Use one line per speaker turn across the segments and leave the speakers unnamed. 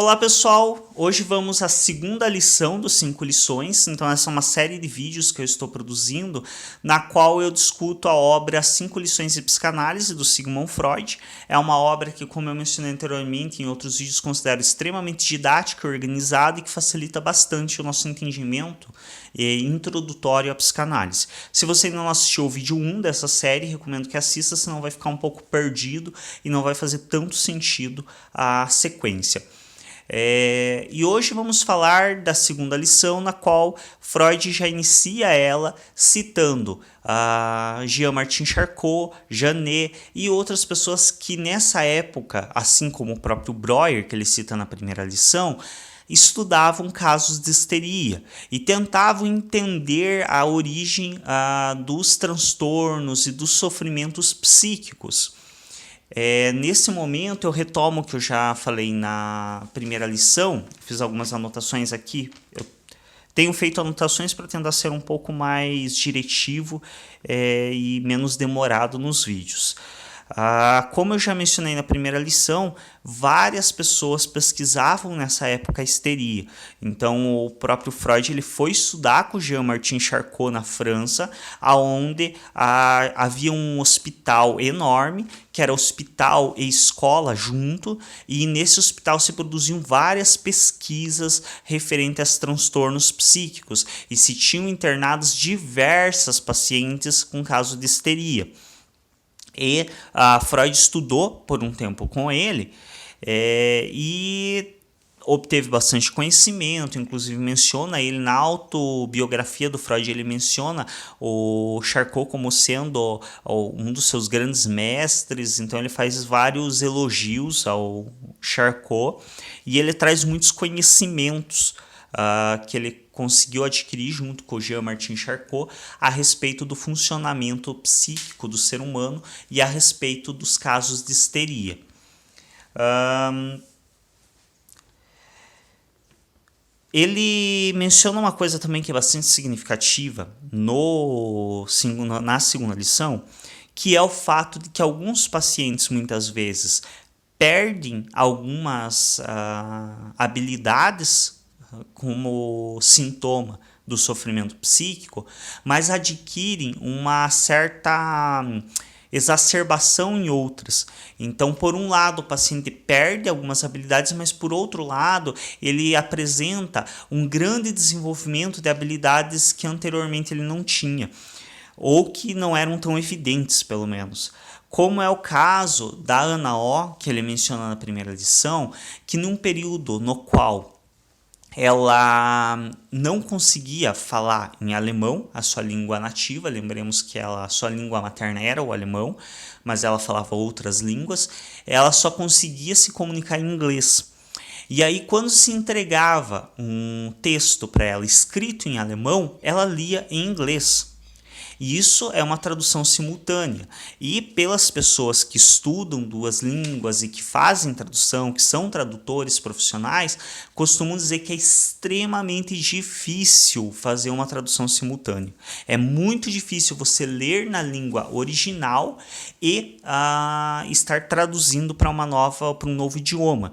Olá pessoal, hoje vamos à segunda lição dos 5 lições, então essa é uma série de vídeos que eu estou produzindo, na qual eu discuto a obra As 5 Lições de Psicanálise, do Sigmund Freud. É uma obra que, como eu mencionei anteriormente em outros vídeos, considero extremamente didática, organizada e que facilita bastante o nosso entendimento introdutório à psicanálise. Se você ainda não assistiu o vídeo 1 dessa série, recomendo que assista, senão vai ficar um pouco perdido e não vai fazer tanto sentido a sequência. E hoje vamos falar da segunda lição, na qual Freud já inicia ela citando Jean-Martin Charcot, Janet e outras pessoas que nessa época, assim como o próprio Breuer, que ele cita na primeira lição, estudavam casos de histeria e tentavam entender a origem dos transtornos e dos sofrimentos psíquicos. Nesse momento eu retomo o que eu já falei na primeira lição, fiz algumas anotações aqui. Eu tenho feito anotações para tentar ser um pouco mais diretivo e menos demorado nos vídeos. Como eu já mencionei na primeira lição, várias pessoas pesquisavam nessa época a histeria. Então o próprio Freud ele foi estudar com Jean-Martin Charcot na França, onde havia um hospital enorme, que era hospital e escola junto, e nesse hospital se produziam várias pesquisas referentes aos transtornos psíquicos, e se tinham internados diversas pacientes com caso de histeria. E Freud estudou por um tempo com ele e obteve bastante conhecimento, inclusive menciona ele na autobiografia do Freud, ele menciona o Charcot como sendo um dos seus grandes mestres, então ele faz vários elogios ao Charcot e ele traz muitos conhecimentos que ele conseguiu adquirir junto com o Jean-Martin Charcot a respeito do funcionamento psíquico do ser humano e a respeito dos casos de histeria. Ele menciona uma coisa também que é bastante significativa na segunda lição, que é o fato de que alguns pacientes muitas vezes perdem algumas habilidades como sintoma do sofrimento psíquico, mas adquirem uma certa exacerbação em outras. Então, por um lado, o paciente perde algumas habilidades, mas por outro lado, ele apresenta um grande desenvolvimento de habilidades que anteriormente ele não tinha, ou que não eram tão evidentes, pelo menos. Como é o caso da Ana O, que ele menciona na primeira lição, que num período no qual ela não conseguia falar em alemão, a sua língua nativa, lembremos que a sua língua materna era o alemão, mas ela falava outras línguas, ela só conseguia se comunicar em inglês. E aí, quando se entregava um texto para ela escrito em alemão, ela lia em inglês. E isso é uma tradução simultânea. E pelas pessoas que estudam duas línguas e que fazem tradução, que são tradutores profissionais, costumam dizer que é extremamente difícil fazer uma tradução simultânea. É muito difícil você ler na língua original e estar traduzindo para um novo idioma.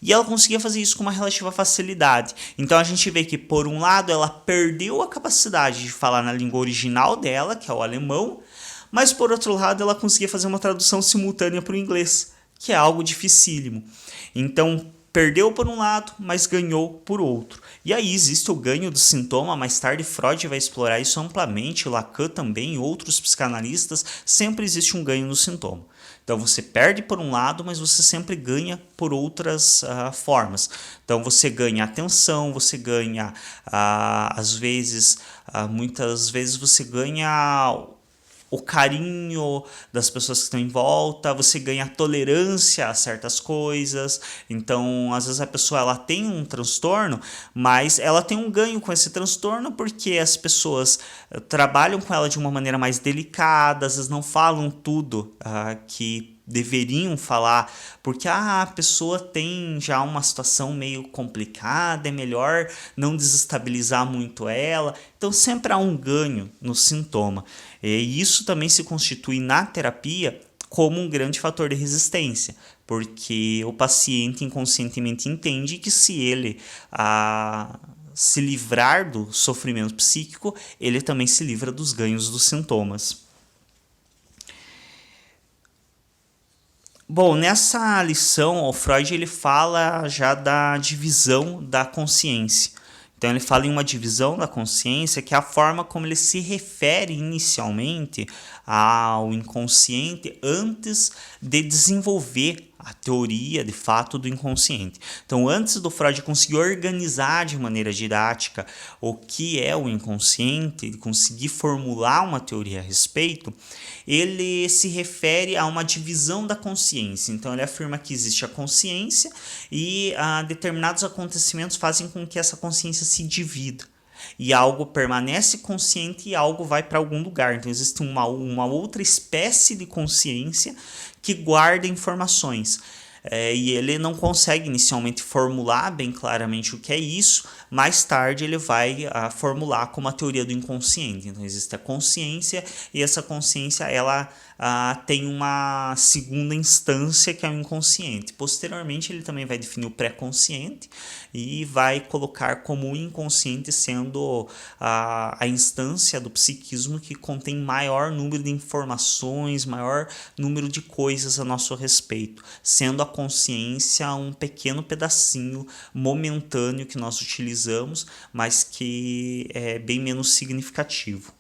E ela conseguia fazer isso com uma relativa facilidade. Então a gente vê que, por um lado, ela perdeu a capacidade de falar na língua original dela, que é o alemão, mas por outro lado ela conseguia fazer uma tradução simultânea para o inglês, que é algo dificílimo. Então perdeu por um lado, mas ganhou por outro. E aí existe o ganho do sintoma, mais tarde Freud vai explorar isso amplamente, Lacan também, outros psicanalistas, sempre existe um ganho no sintoma. Então você perde por um lado, mas você sempre ganha por outras formas. Então você ganha atenção, você ganha, muitas vezes você ganha o carinho das pessoas que estão em volta, você ganha tolerância a certas coisas. Então, às vezes a pessoa ela tem um transtorno, mas ela tem um ganho com esse transtorno porque as pessoas trabalham com ela de uma maneira mais delicada, às vezes não falam tudo que deveriam falar, porque a pessoa tem já uma situação meio complicada, é melhor não desestabilizar muito ela. Então sempre há um ganho no sintoma. E isso também se constitui na terapia como um grande fator de resistência, porque o paciente inconscientemente entende que se ele se livrar do sofrimento psíquico, ele também se livra dos ganhos dos sintomas. Bom, nessa lição, o Freud ele fala já da divisão da consciência. Então ele fala em uma divisão da consciência que é a forma como ele se refere inicialmente ao inconsciente antes de desenvolver a teoria de fato do inconsciente. Então, antes do Freud conseguir organizar de maneira didática o que é o inconsciente, conseguir formular uma teoria a respeito, ele se refere a uma divisão da consciência. Então, ele afirma que existe a consciência e determinados acontecimentos fazem com que essa consciência se divida. E algo permanece consciente e algo vai para algum lugar. Então, existe uma outra espécie de consciência que guarda informações. E ele não consegue inicialmente formular bem claramente o que é isso, mais tarde ele vai formular como a teoria do inconsciente. Então existe a consciência e essa consciência ela tem uma segunda instância que é o inconsciente. Posteriormente ele também vai definir o pré-consciente e vai colocar como o inconsciente sendo a instância do psiquismo que contém maior número de informações, maior número de coisas a nosso respeito, sendo a consciência um pequeno pedacinho momentâneo que nós utilizamos, mas que é bem menos significativo.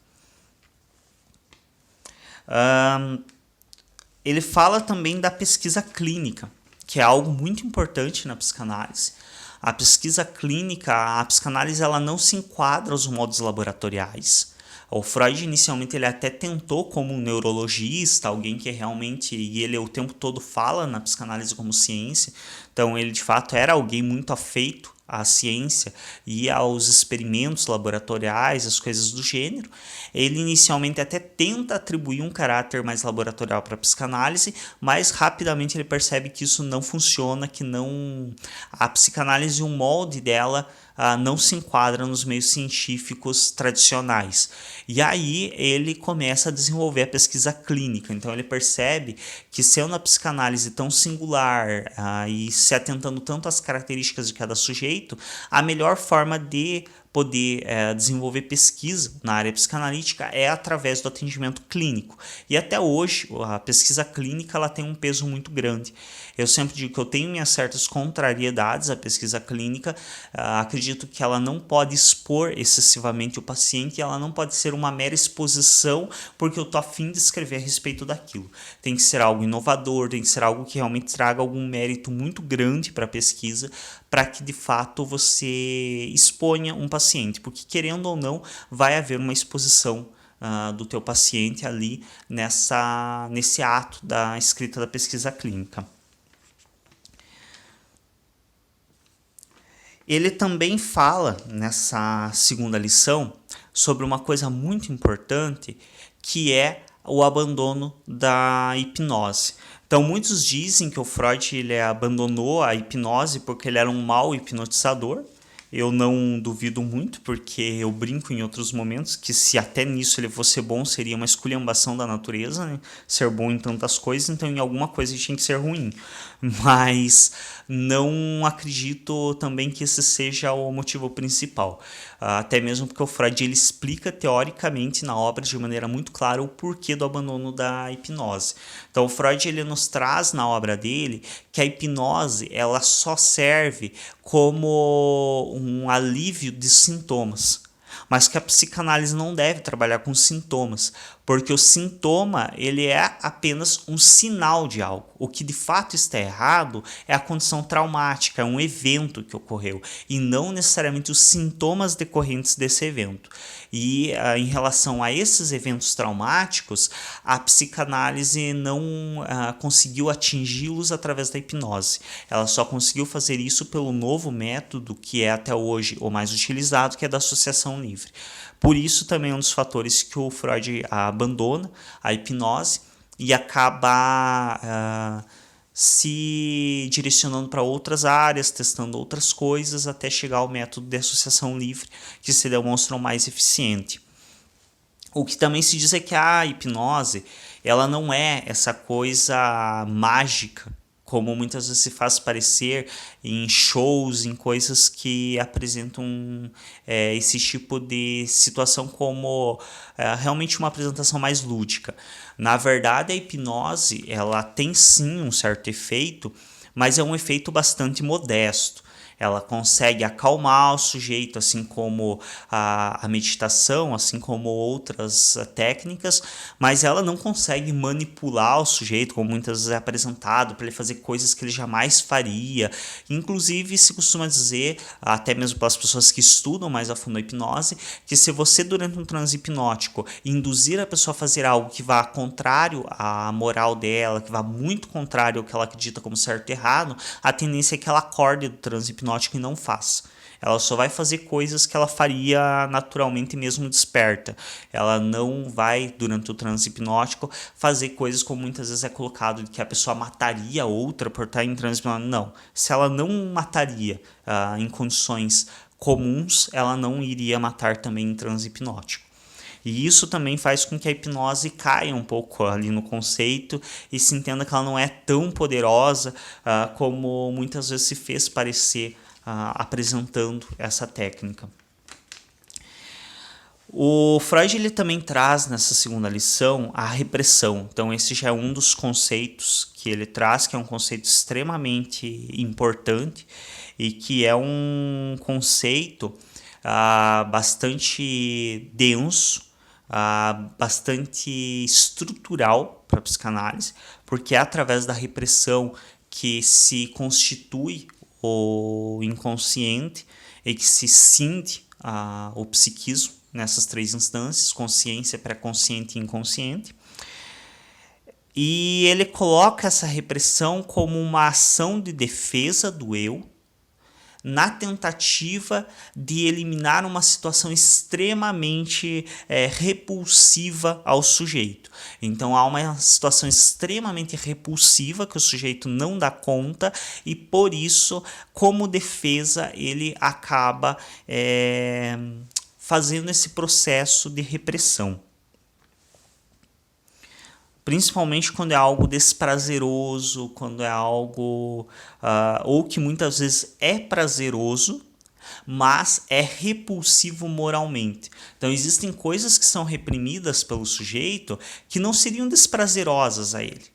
Ele fala também da pesquisa clínica, que é algo muito importante na psicanálise. A pesquisa clínica, a psicanálise ela não se enquadra aos modos laboratoriais. O Freud inicialmente ele até tentou como um neurologista, alguém que realmente, e ele o tempo todo fala na psicanálise como ciência, então ele de fato era alguém muito afeito à ciência e aos experimentos laboratoriais, as coisas do gênero. Ele inicialmente até tenta atribuir um caráter mais laboratorial para a psicanálise, mas rapidamente ele percebe que isso não funciona, que não a psicanálise, o molde dela não se enquadra nos meios científicos tradicionais. E aí ele começa a desenvolver a pesquisa clínica. Então ele percebe que sendo a psicanálise tão singular e se atentando tanto às características de cada sujeito, a melhor forma de poder desenvolver pesquisa na área psicanalítica é através do atendimento clínico. E até hoje, a pesquisa clínica ela tem um peso muito grande. Eu sempre digo que eu tenho minhas certas contrariedades à pesquisa clínica, acredito que ela não pode expor excessivamente o paciente, ela não pode ser uma mera exposição porque eu estou a fim de escrever a respeito daquilo. Tem que ser algo inovador, tem que ser algo que realmente traga algum mérito muito grande para a pesquisa, para que de fato você exponha um paciente, porque querendo ou não, vai haver uma exposição do teu paciente ali nesse ato da escrita da pesquisa clínica. Ele também fala nessa segunda lição sobre uma coisa muito importante que é o abandono da hipnose. Então muitos dizem que o Freud ele abandonou a hipnose porque ele era um mau hipnotizador. Eu não duvido muito, porque eu brinco em outros momentos que se até nisso ele fosse bom, seria uma esculhambação da natureza, né? Ser bom em tantas coisas, então em alguma coisa ele tinha que ser ruim. Mas não acredito também que esse seja o motivo principal. Até mesmo porque o Freud ele explica teoricamente na obra de maneira muito clara o porquê do abandono da hipnose. Então o Freud ele nos traz na obra dele que a hipnose ela só serve como um alívio de sintomas, mas que a psicanálise não deve trabalhar com sintomas, porque o sintoma ele é apenas um sinal de algo. O que de fato está errado é a condição traumática, é um evento que ocorreu, e não necessariamente os sintomas decorrentes desse evento. E em relação a esses eventos traumáticos, a psicanálise não conseguiu atingi-los através da hipnose. Ela só conseguiu fazer isso pelo novo método que é até hoje o mais utilizado, que é da associação livre. Por isso também é um dos fatores que o Freud abandona a hipnose e acaba se direcionando para outras áreas, testando outras coisas, até chegar ao método de associação livre, que se demonstra o mais eficiente. O que também se diz é que a hipnose ela não é essa coisa mágica como muitas vezes se faz parecer em shows, em coisas que apresentam esse tipo de situação como realmente uma apresentação mais lúdica. Na verdade, a hipnose ela tem sim um certo efeito, mas é um efeito bastante modesto. Ela consegue acalmar o sujeito, assim como a meditação, assim como outras técnicas, mas ela não consegue manipular o sujeito, como muitas vezes é apresentado, para ele fazer coisas que ele jamais faria. Inclusive, se costuma dizer, até mesmo pelas pessoas que estudam mais a fundo a hipnose, que se você, durante um transe hipnótico, induzir a pessoa a fazer algo que vá contrário à moral dela, que vá muito contrário ao que ela acredita como certo e errado, a tendência é que ela acorde do transe hipnótico e não faça. Ela só vai fazer coisas que ela faria naturalmente mesmo desperta. Ela não vai, durante o transe hipnótico, fazer coisas como muitas vezes é colocado, de que a pessoa mataria outra por estar em transe hipnótico. Não. Se ela não mataria em condições comuns, ela não iria matar também em transe hipnótico. E isso também faz com que a hipnose caia um pouco ali no conceito e se entenda que ela não é tão poderosa como muitas vezes se fez parecer apresentando essa técnica. O Freud ele também traz nessa segunda lição a repressão. Então esse já é um dos conceitos que ele traz, que é um conceito extremamente importante e que é um conceito bastante denso, bastante estrutural para a psicanálise, porque é através da repressão que se constitui o inconsciente e que se cinde o psiquismo nessas três instâncias, consciência, pré-consciente e inconsciente. E ele coloca essa repressão como uma ação de defesa do eu, na tentativa de eliminar uma situação extremamente repulsiva ao sujeito. Então há uma situação extremamente repulsiva que o sujeito não dá conta e por isso, como defesa, ele acaba fazendo esse processo de repressão. Principalmente quando é algo desprazeroso, quando é algo ou que muitas vezes é prazeroso, mas é repulsivo moralmente. Então existem coisas que são reprimidas pelo sujeito que não seriam desprazerosas a ele,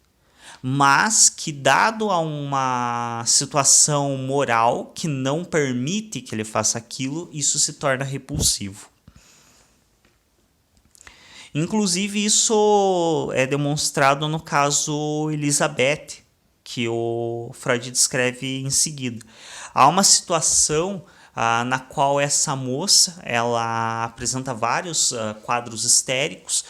mas que, dado a uma situação moral que não permite que ele faça aquilo, isso se torna repulsivo. Inclusive, isso é demonstrado no caso Elizabeth, que o Freud descreve em seguida. Há uma situação na qual essa moça ela apresenta vários quadros histéricos,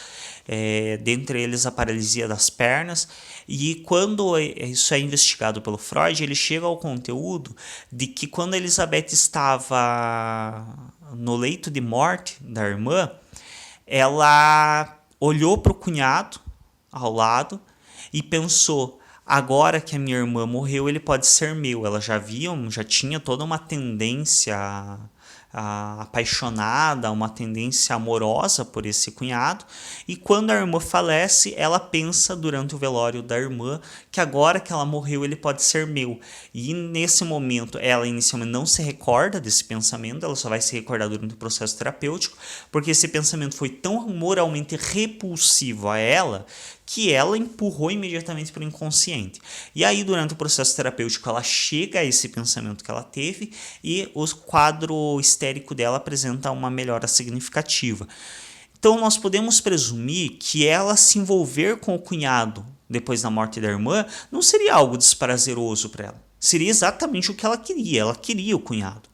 dentre eles a paralisia das pernas, e quando isso é investigado pelo Freud, ele chega ao conteúdo de que quando a Elizabeth estava no leito de morte da irmã, ela olhou para o cunhado ao lado e pensou: agora que a minha irmã morreu, ele pode ser meu. Ela já tinha toda uma tendência apaixonada, uma tendência amorosa por esse cunhado, e quando a irmã falece, ela pensa durante o velório da irmã que agora que ela morreu, ele pode ser meu. E nesse momento, ela inicialmente não se recorda desse pensamento, ela só vai se recordar durante o processo terapêutico, porque esse pensamento foi tão moralmente repulsivo a ela que ela empurrou imediatamente para o inconsciente. E aí, durante o processo terapêutico, ela chega a esse pensamento que ela teve e o quadro histérico dela apresenta uma melhora significativa. Então, nós podemos presumir que ela se envolver com o cunhado depois da morte da irmã não seria algo desprazeroso para ela. Seria exatamente o que ela queria o cunhado.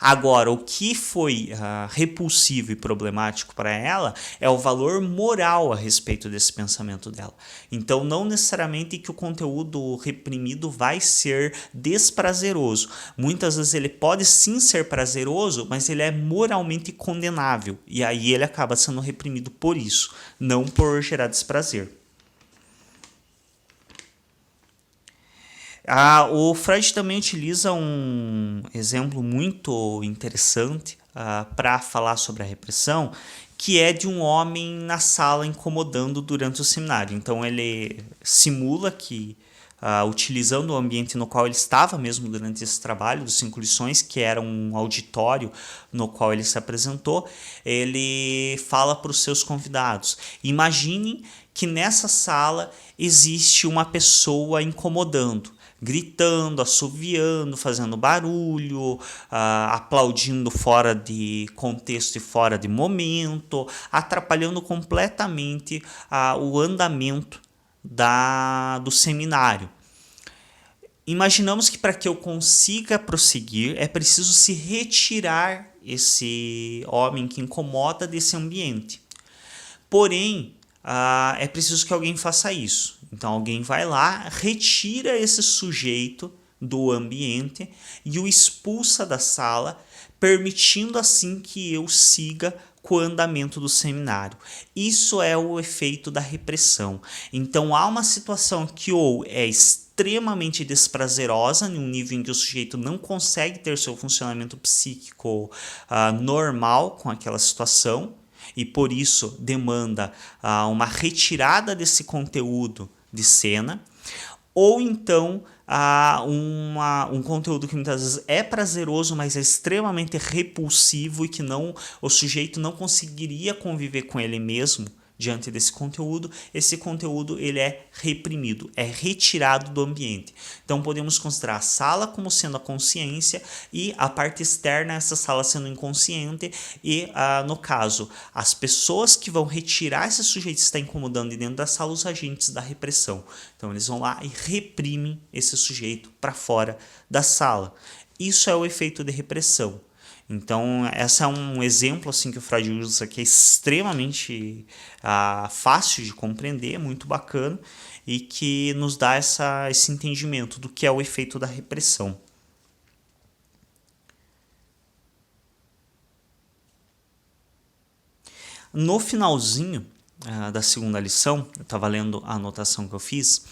Agora, o que foi repulsivo e problemático para ela é o valor moral a respeito desse pensamento dela. Então, não necessariamente que o conteúdo reprimido vai ser desprazeroso. Muitas vezes ele pode sim ser prazeroso, mas ele é moralmente condenável. E aí ele acaba sendo reprimido por isso, não por gerar desprazer. O Freud também utiliza um exemplo muito interessante para falar sobre a repressão, que é de um homem na sala incomodando durante o seminário. Então ele simula que utilizando o ambiente no qual ele estava mesmo durante esse trabalho dos 5 lições, que era um auditório no qual ele se apresentou, ele fala para os seus convidados: imaginem que nessa sala existe uma pessoa incomodando, gritando, assoviando, fazendo barulho, aplaudindo fora de contexto e fora de momento, atrapalhando completamente o andamento do seminário. Imaginamos que para que eu consiga prosseguir é preciso se retirar esse homem que incomoda desse ambiente. Porém, é preciso que alguém faça isso. Então alguém vai lá, retira esse sujeito do ambiente e o expulsa da sala, permitindo assim que eu siga com o andamento do seminário. Isso é o efeito da repressão. Então há uma situação que ou é extremamente desprazerosa, em um nível em que o sujeito não consegue ter seu funcionamento psíquico normal com aquela situação, e por isso demanda uma retirada desse conteúdo de cena, ou então um conteúdo que muitas vezes é prazeroso, mas é extremamente repulsivo e que o sujeito não conseguiria conviver com ele mesmo diante desse conteúdo. Esse conteúdo ele é reprimido, é retirado do ambiente. Então podemos considerar a sala como sendo a consciência e a parte externa, essa sala sendo inconsciente e, no caso, as pessoas que vão retirar esse sujeito que está incomodando de dentro da sala, os agentes da repressão. Então eles vão lá e reprimem esse sujeito para fora da sala. Isso é o efeito de repressão. Então, esse é um exemplo assim, que o Freud usa, que é extremamente fácil de compreender, muito bacana, e que nos dá esse entendimento do que é o efeito da repressão. No finalzinho da segunda lição, eu estava lendo a anotação que eu fiz,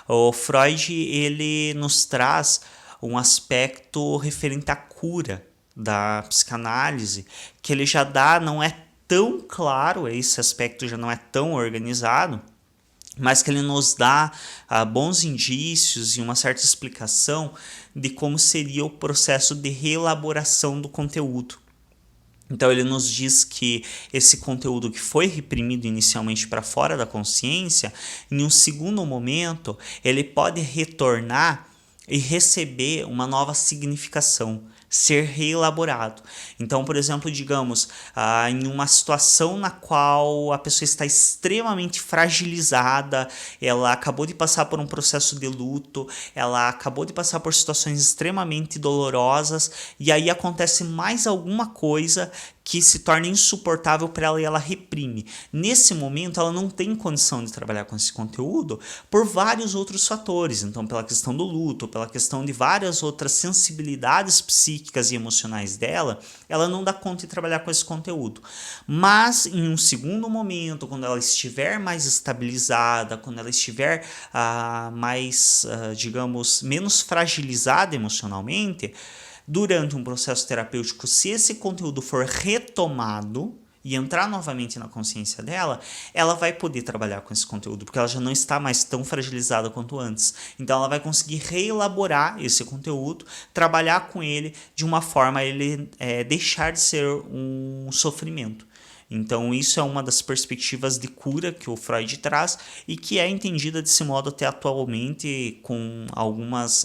o Freud ele nos traz um aspecto referente à cura da psicanálise, que ele já não é tão claro, esse aspecto já não é tão organizado, mas que ele nos dá bons indícios e uma certa explicação de como seria o processo de reelaboração do conteúdo. Então ele nos diz que esse conteúdo que foi reprimido inicialmente para fora da consciência, em um segundo momento, ele pode retornar e receber uma nova significação, ser reelaborado. Então, por exemplo, digamos, em uma situação na qual a pessoa está extremamente fragilizada, ela acabou de passar por um processo de luto, ela acabou de passar por situações extremamente dolorosas, e aí acontece mais alguma coisa que se torna insuportável para ela e ela reprime. Nesse momento, ela não tem condição de trabalhar com esse conteúdo por vários outros fatores. Então, pela questão do luto, pela questão de várias outras sensibilidades psíquicas e emocionais dela, ela não dá conta de trabalhar com esse conteúdo. Mas, em um segundo momento, quando ela estiver mais estabilizada, quando ela estiver digamos, menos fragilizada emocionalmente, durante um processo terapêutico, se esse conteúdo for retomado e entrar novamente na consciência dela, ela vai poder trabalhar com esse conteúdo, porque ela já não está mais tão fragilizada quanto antes. Então ela vai conseguir reelaborar esse conteúdo, trabalhar com ele de uma forma a ele deixar de ser um sofrimento. Então isso é uma das perspectivas de cura que o Freud traz e que é entendida desse modo até atualmente, com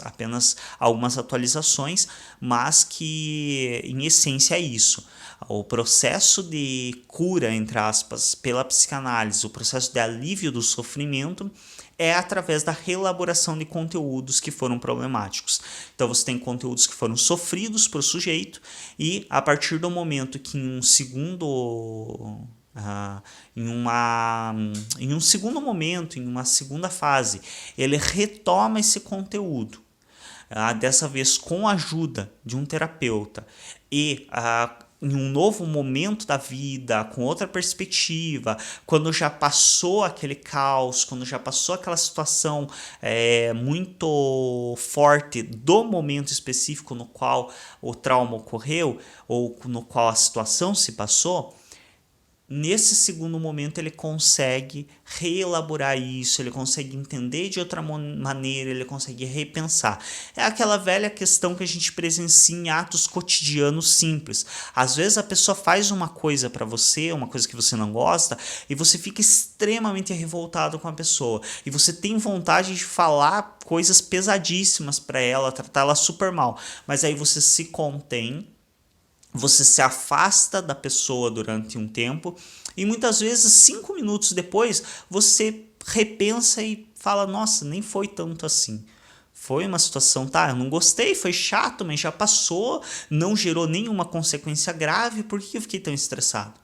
apenas algumas atualizações, mas que em essência é isso. O processo de cura, entre aspas, pela psicanálise, o processo de alívio do sofrimento é através da reelaboração de conteúdos que foram problemáticos. Então você tem conteúdos que foram sofridos para o sujeito e a partir do momento que em um segundo momento, em uma segunda fase, ele retoma esse conteúdo, dessa vez com a ajuda de um terapeuta e em um novo momento da vida, com outra perspectiva, quando já passou aquele caos, quando já passou aquela situação muito forte do momento específico no qual o trauma ocorreu, ou no qual a situação se passou, nesse segundo momento ele consegue reelaborar isso, ele consegue entender de outra maneira, ele consegue repensar. É aquela velha questão que a gente presencia em atos cotidianos simples. Às vezes a pessoa faz uma coisa para você, uma coisa que você não gosta, e você fica extremamente revoltado com a pessoa. E você tem vontade de falar coisas pesadíssimas para ela, tratar ela super mal. Mas aí você se contém, você se afasta da pessoa durante um tempo e muitas vezes 5 minutos depois você repensa e fala, nossa, nem foi tanto assim. Foi uma situação, tá, eu não gostei, foi chato, mas já passou, não gerou nenhuma consequência grave, por que eu fiquei tão estressado?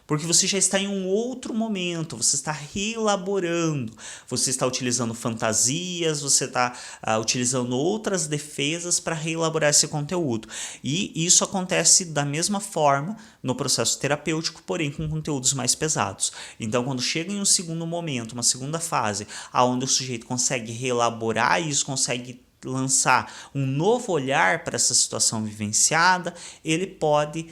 Porque você já está em um outro momento, você está reelaborando, você está utilizando fantasias, você está utilizando outras defesas para reelaborar esse conteúdo. E isso acontece da mesma forma no processo terapêutico, porém com conteúdos mais pesados. Então, quando chega em um segundo momento, uma segunda fase, onde o sujeito consegue reelaborar isso, consegue lançar um novo olhar para essa situação vivenciada, ele pode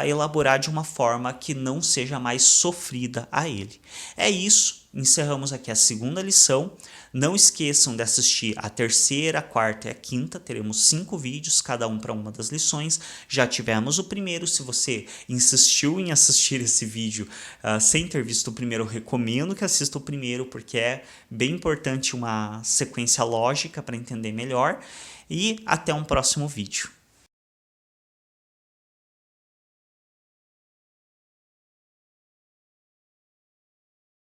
elaborar de uma forma que não seja mais sofrida a ele. É isso, encerramos aqui a segunda lição. Não esqueçam de assistir a terceira, a quarta e a quinta, teremos 5 vídeos, cada um para uma das lições. Já tivemos o primeiro, se você insistiu em assistir esse vídeo sem ter visto o primeiro, eu recomendo que assista o primeiro, porque é bem importante uma sequência lógica para entender melhor. E até um próximo vídeo.